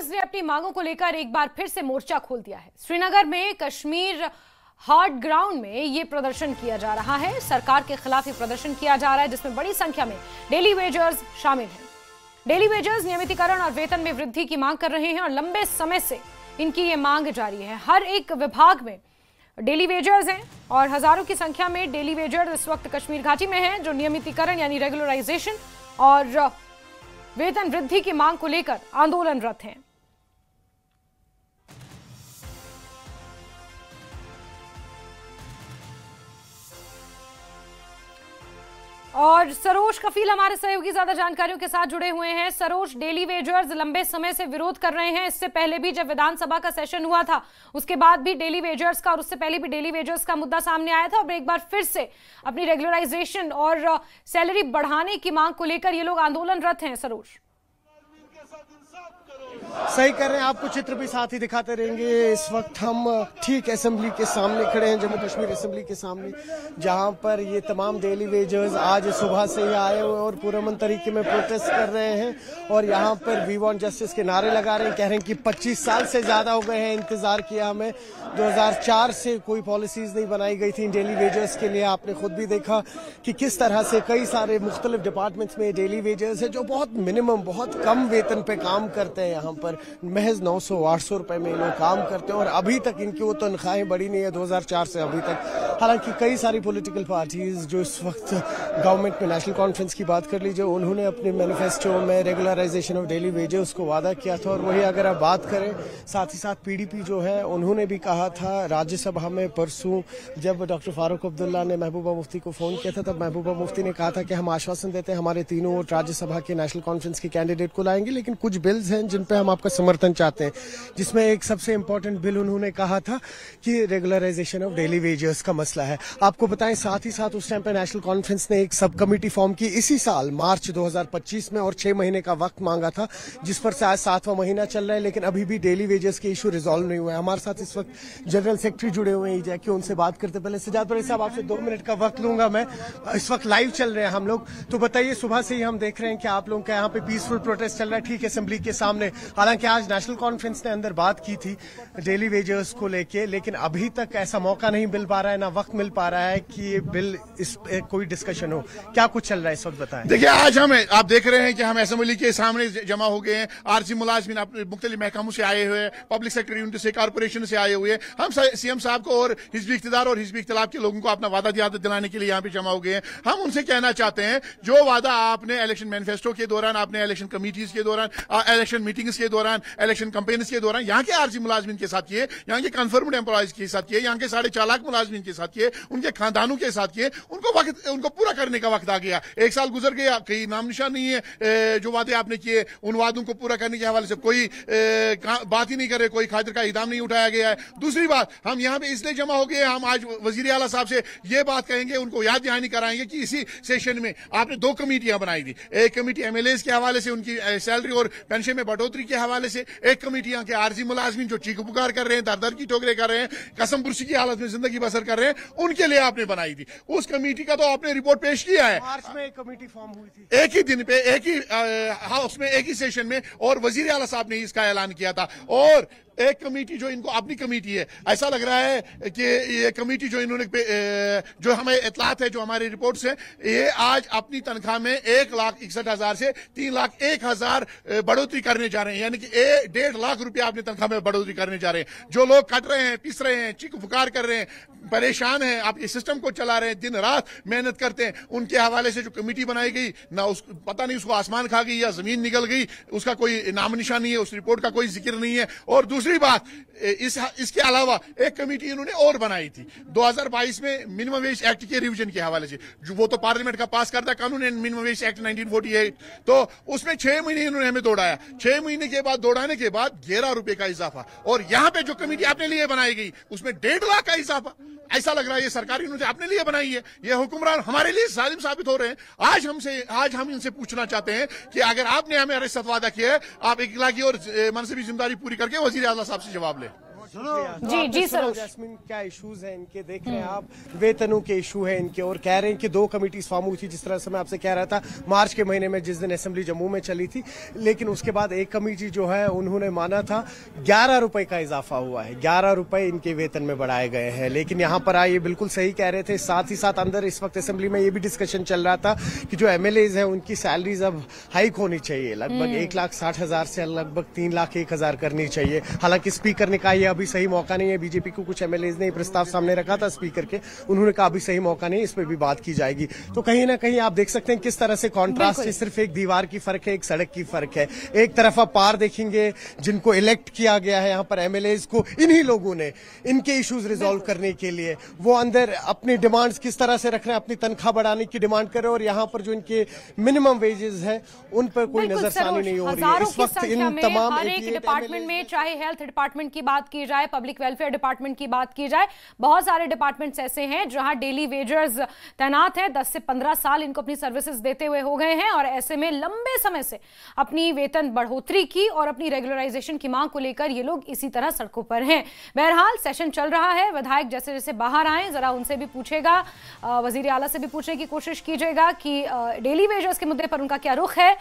ने अपनी मांगों को लेकर एक बार फिर से मोर्चा खोल दिया है। श्रीनगर में कश्मीर हार्ट ग्राउंड में ये प्रदर्शन किया जा रहा है। सरकार के खिलाफ ये प्रदर्शन किया जा रहा है, जिसमें बड़ी संख्या में डेली वेजर्स शामिल हैं। डेली वेजर्स नियमितीकरण और वेतन में वृद्धि की मांग कर रहे हैं और लंबे समय से इनकी ये मांग जारी है। हर एक विभाग में डेली वेजर्स हैं और हजारों की संख्या में डेली वेजर्स इस वक्त कश्मीर घाटी में हैं, जो नियमितीकरण यानी रेगुलराइजेशन और वेतन वृद्धि की मांग को लेकर आंदोलनरत हैं। और सरोज कफील हमारे सहयोगी ज्यादा जानकारियों के साथ जुड़े हुए हैं। सरोज, डेली वेजर्स लंबे समय से विरोध कर रहे हैं। इससे पहले भी जब विधानसभा का सेशन हुआ था, उसके बाद भी डेली वेजर्स का और उससे पहले भी डेली वेजर्स का मुद्दा सामने आया था और एक बार फिर से अपनी रेगुलराइजेशन और सैलरी बढ़ाने की मांग को लेकर ये लोग आंदोलनरत हैं। सरोज, सही कर रहे हैं, आपको चित्र भी साथ ही दिखाते रहेंगे। इस वक्त हम ठीक असेंबली के सामने खड़े हैं, जम्मू कश्मीर असेंबली के सामने, जहां पर ये तमाम डेली वेजर्स आज सुबह से ही आए हुए और पुरअमन तरीके में प्रोटेस्ट कर रहे हैं और यहां पर वी वांट जस्टिस के नारे लगा रहे हैं। कह रहे हैं कि 25 साल से ज्यादा हो गए हैं इंतजार किया हमें। 2004 से कोई पॉलिसीज नहीं बनाई गई थी डेली वेजर्स के लिए। आपने खुद भी देखा कि किस तरह से कई सारे मुख्तलिफ डिपार्टमेंट्स में डेली वेजर्स है जो बहुत मिनिमम, बहुत कम वेतन पे काम करते हैं। यहाँ पर महज 900-800 रुपए में लोग काम करते हैं और अभी तक इनकी वो तनख्वाहें बढ़ी नहीं है 2004 से अभी तक। हालांकि कई सारी पॉलिटिकल पार्टीज जो इस वक्त गवर्नमेंट में नेशनल कॉन्फ्रेंस की बात कर लीजिए, उन्होंने अपने मैनिफेस्टो में रेगुलराइजेशन ऑफ डेली वेजेस को वादा किया था। और वही अगर आप बात करें, साथ ही साथ पीडीपी जो है उन्होंने भी कहा था राज्यसभा में परसों, जब डॉक्टर फारूक अब्दुल्ला ने महबूबा मुफ्ती को फोन किया था, तब महबूबा मुफ्ती ने कहा था कि हम आश्वासन देते हैं हमारे तीनों वोट राज्यसभा के नेशनल कॉन्फ्रेंस के कैंडिडेट को लाएंगे, लेकिन कुछ बिल्स हैं जिन पे हम आपका समर्थन चाहते हैं। जिसमें एक सबसे इंपॉर्टेंट बिल उन्होंने कहा था कि रेगुलराइजेशन ऑफ डेली वेजर्स का मसला है। आपको बताएं, साथ ही साथ उस टाइम पे नेशनल कॉन्फ्रेंस ने एक सब कमेटी फॉर्म की इसी साल मार्च 2025 में और 6 महीने का वक्त मांगा था, जिस पर से आज 7वां महीना चल रहा है, लेकिन अभी भी डेली वेजर्स के इशू रिजॉल्व नहीं हुए हैं। हमारे साथ इस वक्त जनरल सेक्रेटरी जुड़े हुए हैं, जाके उनसे बात करते। पहले सजाद भाई साहब, आपसे 2 मिनट का वक्त लूंगा मैं। इस वक्त लाइव चल रहे हैं हम लोग, तो बताइए, सुबह से ही हम देख रहे हैं कि आप लोगों का यहाँ पे पीसफुल प्रोटेस्ट चल रहा है ठीक असेंबली के सामने। हालांकि आज नेशनल कॉन्फ्रेंस ने अंदर बात की थी डेली वेजर्स को लेके, लेकिन अभी तक ऐसा मौका नहीं मिल पा रहा है, ना वक्त मिल पा रहा है कि ये बिल इस कोई डिस्कशन हो। क्या कुछ चल रहा है इस वक्त, बताएं। देखिए, आज आप देख रहे हैं कि हम असेंबली के सामने जमा हो गए हैं। आरसी मुलाजमीन अपने मुख्तलिफ महकमों से आए हुए हैं, पब्लिक सेक्टर यूनिट से, कारपोरेशन से आए हुए हैं। हम सीएम साहब को और हिजबी इख्तिदार और हिजबी इख्तिलाफ के लोगों को अपना वादा याद दिलाने के लिए यहाँ पे जमा हो गए हैं। हम उनसे कहना चाहते हैं, जो वादा आपने इलेक्शन मैनिफेस्टो के दौरान, आपने इलेक्शन कमिटीज के दौरान, इलेक्शन मीटिंग्स के दौरान, इलेक्शन कैंपेन्स के दौरान यहाँ के आरजी मुलाजमीन के साथ किए, यहाँ के कन्फर्म्ड एम्प्लॉयज के साथ किए, यहाँ के 4.5 लाख मुलाजमीन के साथ किए, उनके खानदानों के साथ किए, उनको पूरा करने का वक्त आ गया। 1 साल गुजर गया, कहीं नाम निशान नहीं है। जो वादे आपने किए, उन वादों को पूरा करने के हवाले से कोई बात ही नहीं कर रहे, कोई खातिर का इक़दाम नहीं उठाया गया है। दूसरी बात, हम यहाँ पे इसलिए जमा हो गए, हम आज वजीर आला साहब से ये बात कहेंगे, उनको याद दहानी कराएंगे कि इसी सेशन में आपने 2 कमेटियां बनाई थी। एक कमेटी एमएलएज के हवाले से, उनकी सैलरी और पेंशन में बढ़ोतरी के हवाले से, एक कमेटी यहाँ के आरजी मुलाजमीन जो चीख पुकार कर रहे हैं, दर दर की ठोकरें कर रहे हैं, कसम पुर्सी की हालत में जिंदगी बसर कर रहे हैं, उनके लिए आपने बनाई थी। उस कमेटी का तो आपने रिपोर्ट पेश किया है। मार्च में एक कमेटी फॉर्म हुई थी, एक ही दिन पे, एक ही हाउस में, एक ही सेशन में, और वजीर आला साहब ने इसका ऐलान किया था। और एक कमेटी जो इनको अपनी कमेटी है, ऐसा लग रहा है कि ये कमेटी जो इन्होंने जो हमें इतलात है, जो हमारी रिपोर्ट्स है, ये आज अपनी तनख्वाह में 1,61,000 से 3,01,000 बढ़ोतरी करने जा रहे हैं, यानी कि 1.5 लाख रुपया अपनी तनख्वाह में बढ़ोतरी करने जा रहे हैं। जो लोग कट रहे हैं, पिस रहे हैं, चीख पुकार कर रहे हैं, परेशान हैं, आप इस सिस्टम को चला रहे हैं, दिन रात मेहनत करते हैं, उनके हवाले से जो कमेटी बनाई गई ना, पता नहीं उसको आसमान खा गई या जमीन निकल गई, उसका कोई नाम निशान नहीं है, उस रिपोर्ट का कोई जिक्र नहीं है। और दूसरी बात, इसके अलावा एक कमेटी इन्होंने और बनाई थी 2022 में मिनिमम वेज एक्ट के रिवीजन के हवाले से, जो वो तो पार्लियामेंट का पास करता कानून है, मिनिमम वेज एक्ट 1948, तो उसमें 6 महीने इन्होंने हमें दौड़ाया। 6 महीने के बाद दौड़ाने के बाद 11 रुपए का इजाफा, और यहाँ पे जो कमेटी अपने लिए बनाई गई उसमें 1.5 लाख का इजाफा। ऐसा लग रहा है ये सरकार इन्होंने अपने लिए बनाई है। ये हुक्मरान हमारे लिए जालिम साबित हो रहे हैं। आज हम इनसे पूछना चाहते हैं कि अगर आपने हमें हमारे साथ वादा किया है, आप इखलाकी और मनसबी जिम्मेदारी पूरी करके वजीर आला साहब से जवाब लें। जी सरोज। जैस्मिन, क्या इश्यूज हैं इनके, देख रहे हैं आप, वेतनों के इशू है इनके, और कह रहे हैं कि 2 कमेटीज फॉर्म हुई थी, जिस तरह से मैं आपसे कह रहा था मार्च के महीने में जिस दिन असेंबली जम्मू में चली थी, लेकिन उसके बाद एक कमेटी जो है उन्होंने माना था 11 रुपए का इजाफा हुआ है, 11 रुपए इनके वेतन में बढ़ाए गए हैं। लेकिन यहाँ पर आए, ये बिल्कुल सही कह रहे थे, साथ ही साथ अंदर इस वक्त असेंबली में ये भी डिस्कशन चल रहा था कि जो एमएलएज हैं उनकी सैलरीज अब हाइक होनी चाहिए, लगभग 1,60,000 से लगभग 3,01,000 करनी चाहिए। हालांकि स्पीकर ने कहा यह अभी सही मौका नहीं है, बीजेपी को कुछ एमएलएज ने प्रस्ताव सामने रखा था स्पीकर के, उन्होंने कहा अभी सही मौका नहीं, इस पर भी बात की जाएगी। तो कहीं ना कहीं आप देख सकते हैं किस तरह से कॉन्ट्रास्ट है, सिर्फ एक दीवार की फर्क है, एक सड़क की फर्क है। एक तरफ आप पार देखेंगे जिनको इलेक्ट किया गया है यहाँ पर एमएलएज को, इन्हीं लोगों ने इनके इश्यूज रिजॉल्व करने के लिए वो अंदर अपनी डिमांड्स किस तरह से रख रहे हैं, अपनी तनख्वाह बढ़ाने की डिमांड कर रहे हैं, और यहाँ पर जो इनके मिनिमम वेजेस हैं उन पर कोई नजरसानी नहीं हो रही है इस वक्त। इन तमाम हर एक डिपार्टमेंट में, चाहे हेल्थ डिपार्टमेंट की बात की जाए, पब्लिक वेलफेयर डिपार्टमेंट की बात की जाए, बहुत सारे डिपार्टमेंट्स ऐसे हैं जहां डेली वेजर्स तैनात हैं, 10 से 15 साल इनको अपनी सर्विसेज देते हुए हो गए हैं, और ऐसे में लंबे समय से अपनी वेतन बढ़ोतरी की और अपनी रेगुलराइजेशन की मांग को लेकर ये लोग इसी तरह सड़कों पर हैं। बहरहाल सेशन चल रहा है, विधायक जैसे जैसे बाहर आए जरा उनसे भी पूछेगा, वजीर आला से भी पूछने की कोशिश कीजिएगा कि डेली वेजर्स के मुद्दे पर उनका क्या रुख है।